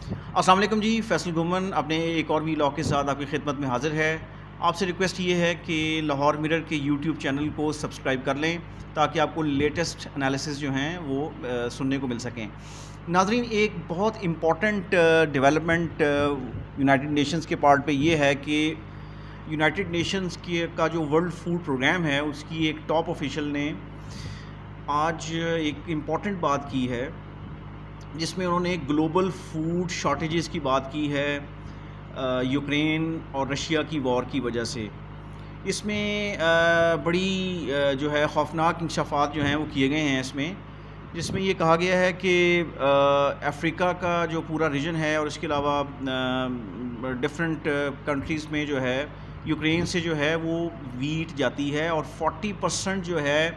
السلام علیکم جی، فیصل گومن اپنے ایک اور وی لاگ کے ساتھ آپ کی خدمت میں حاضر ہے۔ آپ سے ریکویسٹ یہ ہے کہ لاہور مرر کے یوٹیوب چینل کو سبسکرائب کر لیں تاکہ آپ کو لیٹسٹ انالیسز جو ہیں وہ سننے کو مل سکیں۔ ناظرین، ایک بہت امپورٹنٹ ڈیولپمنٹ یونائٹڈ نیشنز کے پارٹ پہ یہ ہے کہ یونائٹڈ نیشنز کا جو ورلڈ فوڈ پروگرام ہے اس کی ایک ٹاپ آفیشل نے آج ایک امپورٹنٹ بات کی ہے جس میں انہوں نے گلوبل فوڈ شارٹیجز کی بات کی ہے یوکرین اور رشیا کی وار کی وجہ سے۔ اس میں بڑی جو ہے خوفناک انکشافات جو ہیں وہ کیے گئے ہیں اس میں، جس میں یہ کہا گیا ہے کہ افریقہ کا جو پورا ریجن ہے اور اس کے علاوہ ڈفرینٹ کنٹریز میں جو ہے یوکرین سے جو ہے وہ ویٹ جاتی ہے، اور 40% جو ہے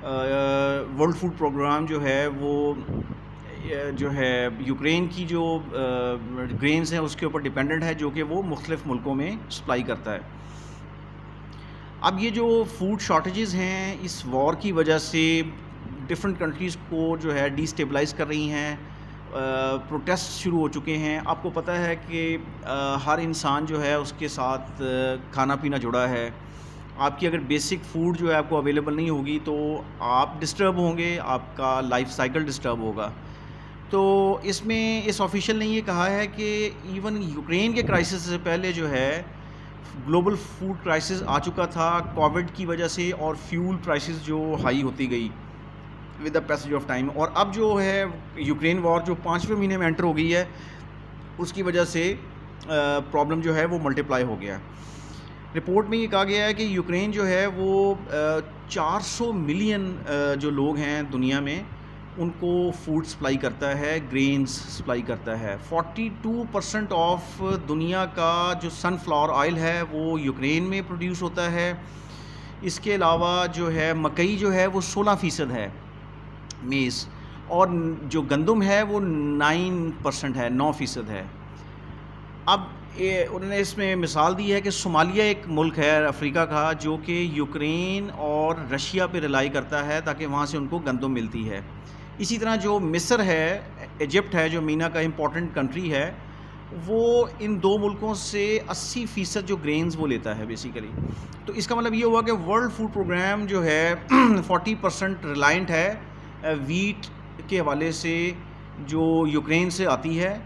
ورلڈ فوڈ پروگرام جو ہے یوکرین کی جو گرینز ہیں اس کے اوپر ڈیپینڈنٹ ہے، جو کہ وہ مختلف ملکوں میں سپلائی کرتا ہے۔ اب یہ جو فوڈ شارٹیجز ہیں اس وار کی وجہ سے ڈفرینٹ کنٹریز کو جو ہے ڈی اسٹیبلائز کر رہی ہیں، پروٹیسٹ شروع ہو چکے ہیں۔ آپ کو پتہ ہے کہ ہر انسان جو ہے اس کے ساتھ کھانا پینا جڑا ہے۔ آپ کی اگر بیسک فوڈ جو ہے آپ کو اویلیبل نہیں ہوگی تو آپ ڈسٹرب ہوں گے، آپ کا لائف سائیکل ڈسٹرب ہوگا۔ تو اس میں اس آفیشل نے یہ کہا ہے کہ ایون یوکرین کے کرائسس سے پہلے جو ہے گلوبل فوڈ کرائسس آ چکا تھا کووڈ کی وجہ سے، اور فیول پرائسز جو ہائی ہوتی گئی with the passage of time, اور اب جو ہے یوکرین وار جو 5ویں مہینے میں انٹر ہو گئی ہے اس کی وجہ سے پرابلم جو ہے وہ ملٹیپلائی ہو گیا۔ رپورٹ میں یہ کہا گیا ہے کہ یوکرین جو ہے وہ 400 ملین جو لوگ ہیں دنیا میں ان کو فوڈ سپلائی کرتا ہے، گرینز سپلائی کرتا ہے۔ 42% آف دنیا کا جو سن فلاور آئل ہے وہ یوکرین میں پروڈیوس ہوتا ہے۔ اس کے علاوہ جو ہے مکئی جو ہے وہ 16% ہے میز، اور جو گندم ہے وہ 9% ہے، 9% ہے۔ اب انہوں نے اس میں مثال دی ہے کہ صومالیہ ایک ملک ہے افریقہ کا جو کہ یوکرین اور رشیا پہ ریلائی کرتا ہے تاکہ وہاں سے ان کو گندم ملتی ہے۔ اسی طرح جو مصر ہے، ایجپٹ ہے جو مینا کا امپورٹنٹ کنٹری ہے، وہ ان دو ملکوں سے 80% جو گرینز وہ لیتا ہے بیسیکلی۔ تو اس کا مطلب یہ ہوا کہ ورلڈ فوڈ پروگرام جو ہے 40% ریلائنٹ ہے ویٹ کے حوالے سے جو یوکرین سے آتی ہے۔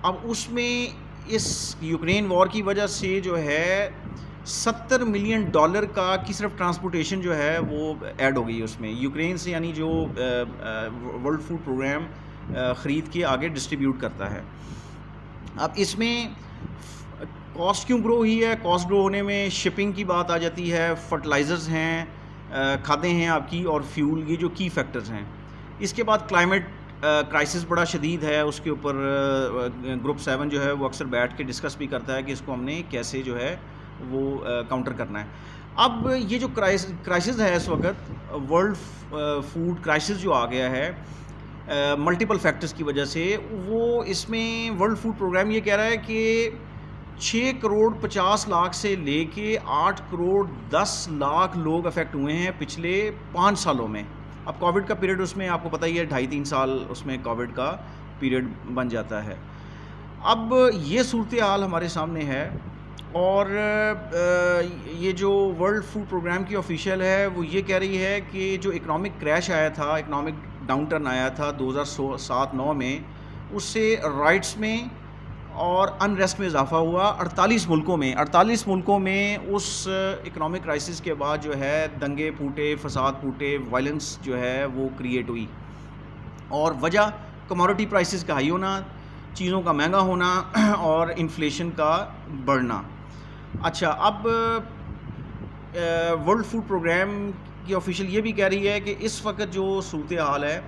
اب اس میں اس یوکرین وار کی وجہ سے جو ہے $70 ملین کا کی صرف ٹرانسپورٹیشن جو ہے وہ ایڈ ہو گئی اس میں یوکرین سے، یعنی جو ورلڈ فوڈ پروگرام خرید کے آگے ڈسٹریبیوٹ کرتا ہے۔ اب اس میں کاسٹ کیوں گرو ہوئی ہے؟ کاسٹ گرو ہونے میں شپنگ کی بات آ جاتی ہے، فرٹیلائزرز ہیں، کھادیں ہیں آپ کی، اور فیول، یہ جو کی فیکٹرز ہیں۔ اس کے بعد کلائمیٹ کرائسس بڑا شدید ہے، اس کے اوپر گروپ 7 جو ہے وہ اکثر بیٹھ کے ڈسکس بھی کرتا ہے کہ اس کو ہم نے کیسے جو ہے وہ کاؤنٹر کرنا ہے۔ اب یہ جو کرائسس ہے اس وقت ورلڈ فوڈ کرائسس جو آ گیا ہے ملٹیپل فیکٹرز کی وجہ سے، وہ اس میں ورلڈ فوڈ پروگرام یہ کہہ رہا ہے کہ 6 کروڑ 50 لاکھ سے لے کے 8 کروڑ 10 لاکھ لوگ افیکٹ ہوئے ہیں پچھلے 5 سالوں میں۔ اب کووڈ کا پیریڈ اس میں آپ کو پتہ ہی ہے 2.5-3 سال اس میں کووڈ کا پیریڈ بن جاتا ہے۔ اب یہ صورتحال ہمارے سامنے ہے، اور یہ جو ورلڈ فوڈ پروگرام کی آفیشیل ہے وہ یہ کہہ رہی ہے کہ جو اکنامک کریش آیا تھا، اکنامک ڈاؤن ٹرن آیا تھا 2007-9 میں، اس سے رائٹس میں اور انریسٹ میں اضافہ ہوا 48 ملکوں میں اس اکنامک کرائسس کے بعد جو ہے دنگے پھوٹے، فساد پھوٹے، وائلنس جو ہے وہ کریٹ ہوئی، اور وجہ کموڈٹی پرائسز کا ہائی ہونا، چیزوں کا مہنگا ہونا، اور انفلیشن کا بڑھنا۔ اچھا، اب ورلڈ فوڈ پروگرام کی آفیشیل یہ بھی کہہ رہی ہے کہ اس وقت جو صورتحال ہے،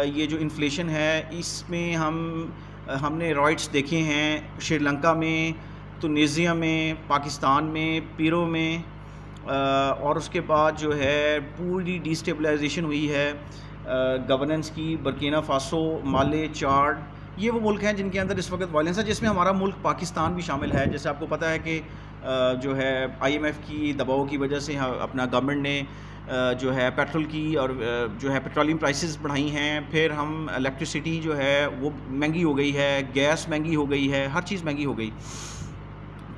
یہ جو انفلیشن ہے، اس میں ہم نے رائٹس دیکھے ہیں شری لنکا میں، تنیزیا میں، پاکستان میں، پیرو میں، اور اس کے بعد جو ہے پوری ڈی اسٹیبلائزیشن ہوئی ہے گورننس کی، برکینا فاسو، مالے، چاڈ، یہ وہ ملک ہیں جن کے اندر اس وقت وائلنس ہے، جس میں ہمارا ملک پاکستان بھی شامل ہے۔ جیسے آپ کو پتہ ہے کہ جو ہے IMF کی دباؤ کی وجہ سے اپنا گورنمنٹ نے جو ہے پیٹرول کی اور جو ہے پیٹرولیم پرائسز بڑھائی ہیں، پھر ہم الیکٹریسٹی جو ہے وہ مہنگی ہو گئی ہے، گیس مہنگی ہو گئی ہے، ہر چیز مہنگی ہو گئی.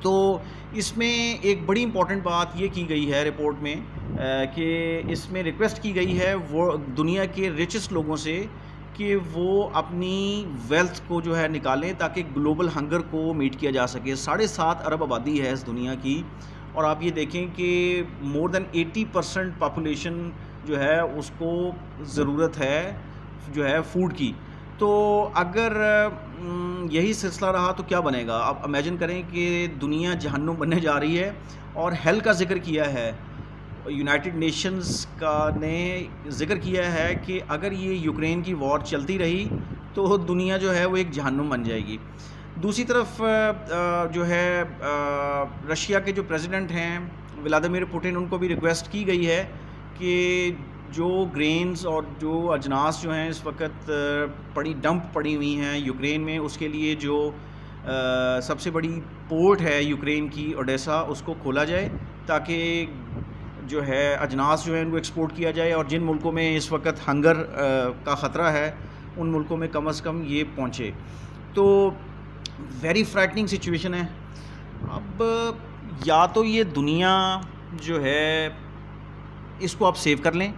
تو اس میں ایک بڑی امپورٹنٹ بات یہ کی گئی ہے رپورٹ میں کہ اس میں ریکویسٹ کی گئی ہے وہ دنیا کے ریچسٹ لوگوں سے کہ وہ اپنی ویلتھ کو جو ہے نکالیں تاکہ گلوبل ہنگر کو میٹ کیا جا سکے. 7.5 ارب آبادی ہے اس دنیا کی، اور آپ یہ دیکھیں کہ مور دین 80% پاپولیشن جو ہے اس کو ضرورت ہے جو ہے فوڈ کی. تو اگر یہی سلسلہ رہا تو کیا بنے گا؟ آپ امیجن کریں کہ دنیا جہنم بننے جا رہی ہے. اور ہیل کا ذکر کیا ہے یونائٹڈ نیشنز کا نے ذکر کیا ہے کہ اگر یہ یوکرین کی وار چلتی رہی تو دنیا جو ہے وہ ایک جہنم بن جائے گی. دوسری طرف جو ہے رشیا کے جو پریزیڈنٹ ہیں ولادیمیر پوٹن، ان کو بھی ریکویسٹ کی گئی ہے کہ جو گرینز اور جو اجناس جو ہیں اس وقت ڈمپ پڑی ہوئی ہیں یوکرین میں، اس کے لیے جو سب سے بڑی پورٹ ہے یوکرین کی اوڈیسا، اس کو کھولا جائے تاکہ جو ہے اجناس جو ہیں ان کو ایکسپورٹ کیا جائے، اور جن ملکوں میں اس وقت ہنگر کا خطرہ ہے ان ملکوں میں کم از کم یہ پہنچے. تو ویری فرائٹنگ سچویشن ہے. اب یا تو یہ دنیا جو ہے اس کو آپ سیو کر لیں،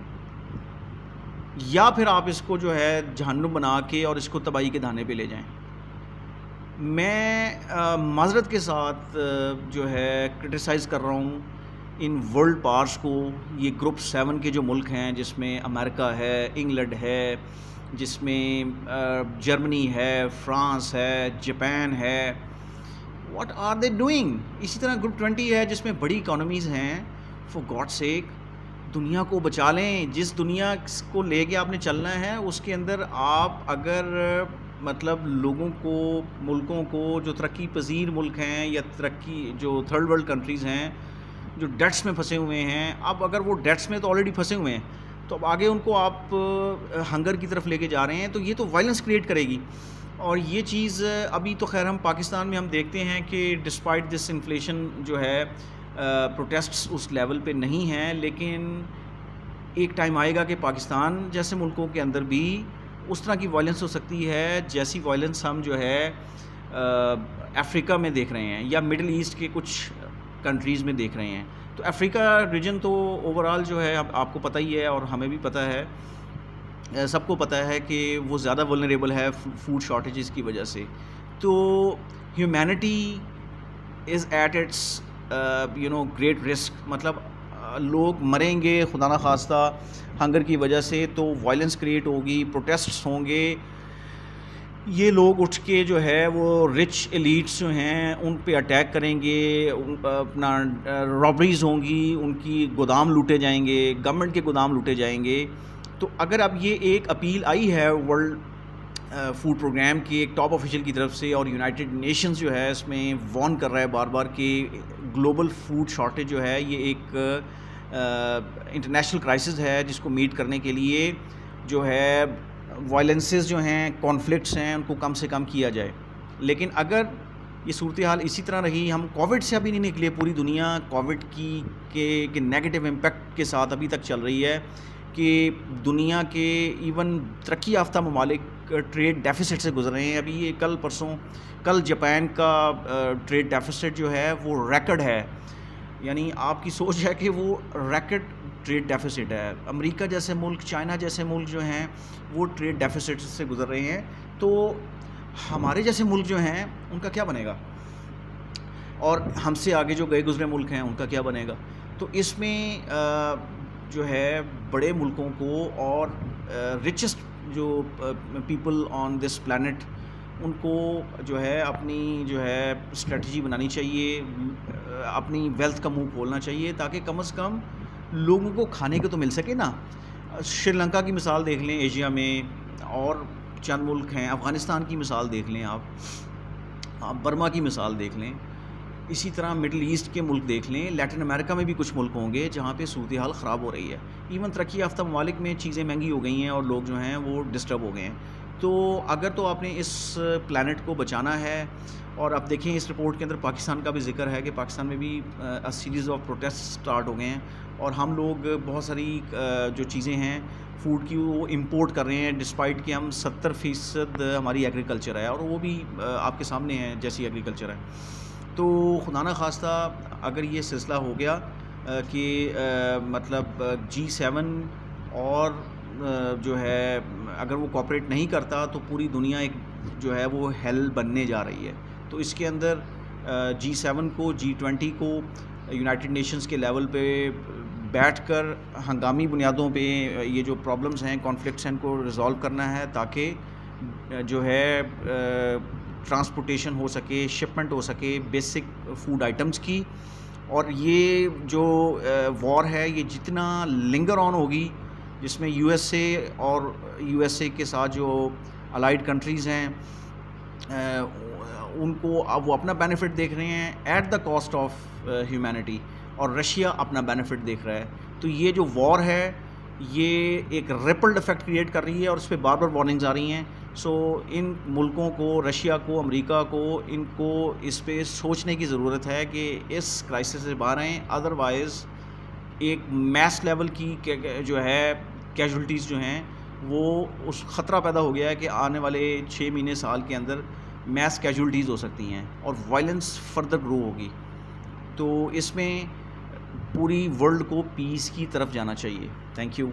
یا پھر آپ اس کو جو ہے جہنم بنا کے اور اس کو تباہی کے دھانے پہ لے جائیں. میں معذرت کے ساتھ جو ہے کرٹیسائز کر رہا ہوں ان ورلڈ پاورز کو. یہ گروپ 7 کے جو ملک ہیں جس میں امریکہ ہے، انگلینڈ ہے، جس میں جرمنی ہے، فرانس ہے، جاپان ہے. What are they doing? اسی طرح گروپ 20 ہے جس میں بڑی اکانومیز ہیں. فار گاڈ سیک دنیا کو بچا لیں. جس دنیا کو لے کے آپ نے چلنا ہے اس کے اندر آپ اگر مطلب لوگوں کو، ملکوں کو جو ترقی پذیر ملک ہیں یا ترقی جو تھرڈ ورلڈ کنٹریز ہیں جو ڈیٹس میں پھنسے ہوئے ہیں، اب اگر وہ ڈیٹس میں تو آلریڈی پھنسے ہوئے ہیں تو اب آگے ان کو آپ ہنگر کی طرف لے کے جا رہے ہیں، تو یہ تو وائلنس کریٹ کرے گی. اور یہ چیز ابھی تو خیر ہم پاکستان میں ہم دیکھتے ہیں کہ ڈسپائٹ دس انفلیشن جو ہے پروٹیسٹس اس لیول پہ نہیں ہیں، لیکن ایک ٹائم آئے گا کہ پاکستان جیسے ملکوں کے اندر بھی اس طرح کی وائلنس ہو سکتی ہے جیسی وائلنس ہم جو ہے افریقہ میں دیکھ رہے ہیں یا مڈل ایسٹ کے کچھ کنٹریز میں دیکھ رہے ہیں. تو افریقہ ریجن تو اوورال جو ہے آپ کو پتہ ہی ہے اور ہمیں بھی پتہ ہے، سب کو پتہ ہے کہ وہ زیادہ ولنریبل ہے فوڈ شارٹیجز کی وجہ سے. تو humanity is at its great risk. مطلب لوگ مریں گے خدا نہ خواستہ ہنگر کی وجہ سے، تو وائلنس کریٹ ہوگی، پروٹیسٹس ہوں گے. یہ لوگ اٹھ کے جو ہے وہ رچ ایلیٹس جو ہیں ان پہ اٹیک کریں گے، اپنا رابریز ہوں گی، ان کی گودام لوٹے جائیں گے، گورنمنٹ کے گودام لوٹے جائیں گے. تو اگر اب یہ ایک اپیل آئی ہے ورلڈ فوڈ پروگرام کی ایک ٹاپ آفیشل کی طرف سے، اور یونائٹڈ نیشنز جو ہے اس میں وارن کر رہا ہے بار بار کہ گلوبل فوڈ شارٹیج جو ہے یہ ایک انٹرنیشنل کرائسس ہے جس کو میٹ کرنے کے لیے جو ہے وائلنسز جو ہیں، کانفلکٹس ہیں، ان کو کم سے کم کیا جائے. لیکن اگر یہ صورتحال اسی طرح رہی، ہم کووڈ سے ابھی نہیں نکلے، پوری دنیا کووڈ کے نیگیٹو امپیکٹ کے ساتھ ابھی تک چل رہی ہے کہ دنیا کے ایون ترقی یافتہ ممالک ٹریڈ ڈیفیسٹ سے گزر رہے ہیں. ابھی یہ کل جاپان کا ٹریڈ ڈیفیسٹ جو ہے وہ ریکارڈ ہے. یعنی آپ کی سوچ ہے کہ وہ ریکارڈ ٹریڈ ڈیفیسٹ ہے. امریکہ جیسے ملک، چائنا جیسے ملک جو ہیں وہ ٹریڈ ڈیفیسٹ سے گزر رہے ہیں. تو ہمارے جیسے ملک جو ہیں ان کا کیا بنے گا؟ اور ہم سے آگے جو گئے گزرے ملک ہیں ان کا کیا بنے گا؟ تو اس میں جو ہے بڑے ملکوں کو اور ریچسٹ جو پیپل آن دس پلانٹ ان کو جو ہے اپنی جو ہے اسٹریٹجی بنانی چاہیے، اپنی ویلتھ کا منہ کھولنا چاہیے تاکہ کم از کم لوگوں کو کھانے کو تو مل سکے نا. شری لنکا کی مثال دیکھ لیں ایشیا میں، اور چند ملک ہیں، افغانستان کی مثال دیکھ لیں، آپ برما کی مثال دیکھ لیں، اسی طرح مڈل ایسٹ کے ملک دیکھ لیں، لیٹن امریکہ میں بھی کچھ ملک ہوں گے جہاں پہ صورتحال خراب ہو رہی ہے. ایون ترقی یافتہ ممالک میں چیزیں مہنگی ہو گئی ہیں اور لوگ جو ہیں وہ ڈسٹرب ہو گئے ہیں. تو اگر تو آپ نے اس پلانٹ کو بچانا ہے، اور اب دیکھیں اس رپورٹ کے اندر پاکستان کا بھی ذکر ہے کہ پاکستان میں بھی سیریز آف پروٹیسٹ سٹارٹ ہو گئے ہیں، اور ہم لوگ بہت ساری جو چیزیں ہیں فوڈ کی وہ امپورٹ کر رہے ہیں، ڈسپائٹ کہ ہم 70% ہماری ایگریکلچر ہے، اور وہ بھی آپ کے سامنے ہے جیسی ایگریکلچر ہے. تو خدا نہ خواستہ اگر یہ سلسلہ ہو گیا کہ مطلب G7 اور جو ہے اگر وہ کوآپریٹ نہیں کرتا تو پوری دنیا ایک جو ہے وہ ہیل بننے جا رہی ہے. تو اس کے اندر G7 کو G20 کو یونائٹڈ نیشنز کے لیول پہ بیٹھ کر ہنگامی بنیادوں پہ یہ جو پرابلمز ہیں، کانفلکٹس ہیں، ان کو ریزالو کرنا ہے تاکہ جو ہے ٹرانسپورٹیشن ہو سکے، شپمنٹ ہو سکے بیسک فوڈ آئٹمز کی. اور یہ جو وار ہے یہ جتنا لنگر آن ہوگی، جس میں USA اور USA کے ساتھ جو الائڈ کنٹریز ہیں ان کو اب وہ اپنا بینیفٹ دیکھ رہے ہیں at the cost of humanity, اور رشیا اپنا بینیفٹ دیکھ رہا ہے. تو یہ جو وار ہے یہ ایک ریپلڈ افیکٹ کریٹ کر رہی ہے، اور اس پہ بار بار وارننگز آ رہی ہیں. سو ان ملکوں کو، رشیا کو، امریکہ کو، ان کو اس پہ سوچنے کی ضرورت ہے کہ اس کرائسس سے باہر آئیں، ادروائز ایک میس لیول کی جو ہے کیجولٹیز جو ہیں وہ اس خطرہ پیدا ہو گیا ہے کہ آنے والے 6 مہینے سال کے اندر میس کیجولٹیز ہو سکتی ہیں اور وائلنس فردر گرو ہوگی. تو اس میں پوری ورلڈ کو پیس کی طرف جانا چاہیے. Thank you.